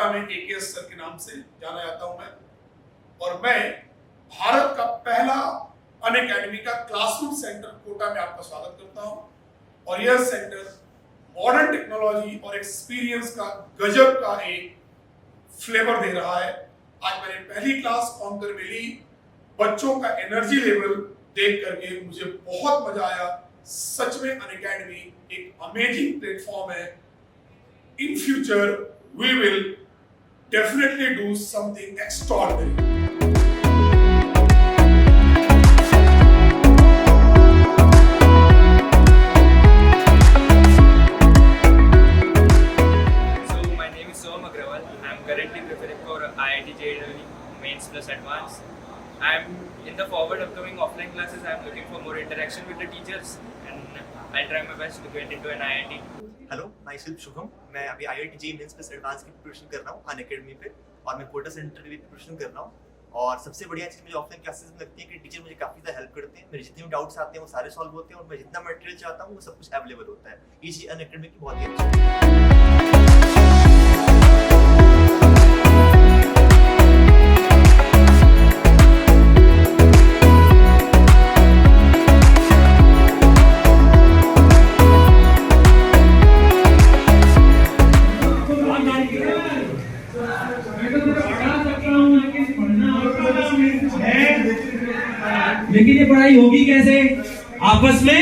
कोटा में AKS sir के नाम से जाना जाता हूं मैं, और मैं भारत का पहला अनअकैडमी का क्लासरूम सेंटर कोटा में आपका स्वागत करता हूं। और यह सेंटर मॉडर्न टेक्नोलॉजी और एक्सपीरियंस का गजब का एक फ्लेवर दे रहा है। आज मैंने पहली क्लास काउंटर में ली, बच्चों का एनर्जी लेवल देख करके मुझे बहुत मजा आया। सच में अनअकैडमी एक अमेजिंग प्लेटफॉर्म है। In future we will definitely do something extraordinary. Currently preparing for IIT JEE Mains Plus Advanced. I'm in the forward upcoming offline classes. I'm looking for more interaction with the teachers, and I'll try my best to get into an IIT. Hello, my self Shubham. मैं अभी IIT JEE mains plus advance की preparation कर रहा हूँ Unacademy पे, और मैं Kota centre की भी प्रिपरेशन कर रहा हूँ। और सबसे बढ़िया चीज़ मुझे ऑफलाइन क्लासेस में लगती है कि टीचर मुझे काफ़ी ज़्यादा हेल्प करते हैं। मेरे जितने भी डाउट्स आते हैं वो सारे सॉल्व होते हैं, और मैं जितना मटेरियल चाहता हूँ वो सब कुछ अवेलेबल होता है। ये चीज़ अनअकैडमी की बहुत ही अच्छी है। लेकिन ये पढ़ाई होगी कैसे? आपस में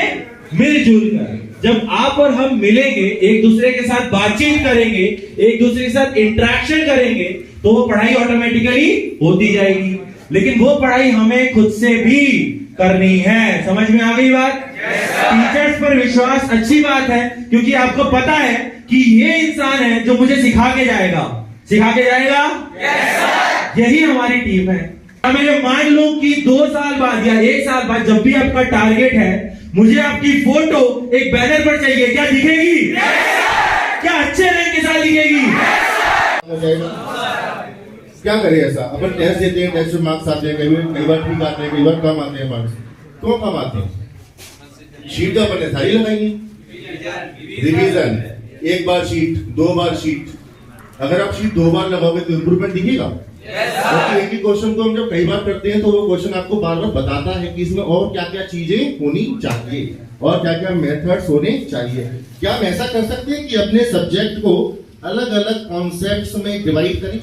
मिलजुल कर। जब आप और हम मिलेंगे, एक दूसरे के साथ बातचीत करेंगे, एक दूसरे के साथ इंटरेक्शन करेंगे, तो वो पढ़ाई ऑटोमेटिकली होती जाएगी। लेकिन वो पढ़ाई हमें खुद से भी करनी है। समझ में आ गई बात? टीचर्स पर विश्वास अच्छी बात है, क्योंकि आपको पता है कि ये इंसान है जो मुझे सिखा के जाएगा। सिखा के जाएगा? यही हमारी टीम है। मैं मान लूं कि 2 साल बाद या 1 साल बाद जब भी आपका टारगेट है, मुझे आपकी फोटो एक बैनर पर चाहिए, क्या दिखेगी? क्या अच्छे रंग के साथ दिखेगी? क्या करें ऐसा? अपन टेस्ट देते हैं, टेस्ट में मार्क्स आते हैं, कई बार ठीक आते हैं, कई बार कम आते हैं मार्क्स। क्यों कम आते हैं? शीट तो अपन ने सारी लगाई है। रिवीजन, 1 बार शीट, 2 बार शीट। अगर आप शीट 2 बार लगाओगे तो इंप्रूवमेंट दिखेगा। क्योंकि एक ही क्वेश्चन को हम जब कई बार करते हैं तो वो क्वेश्चन आपको बार बार बताता है कि इसमें और क्या क्या चीजें होनी चाहिए और क्या क्या मेथड्स होने चाहिए। क्या हम ऐसा कर सकते हैं कि अपने सब्जेक्ट को अलग अलग कॉन्सेप्ट्स में डिवाइड करें?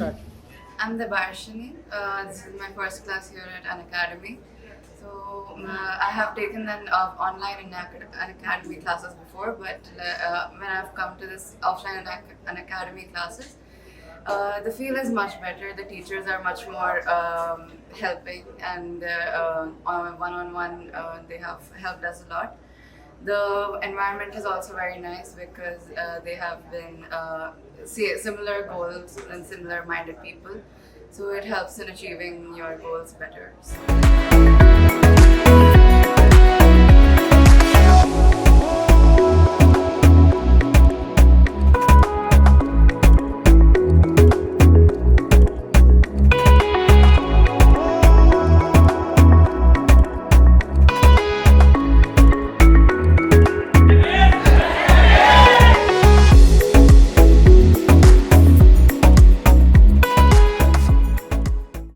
I'm Debarshini. This is my first class here at Unacademy. So I have taken an online Unacademy classes before, but when I've come to this offline Unacademy classes, the feel is much better. The teachers are much more helping, and one-on-one they have helped us a lot. The environment is also very nice because they have been similar goals and similar minded people, so it helps in achieving your goals better.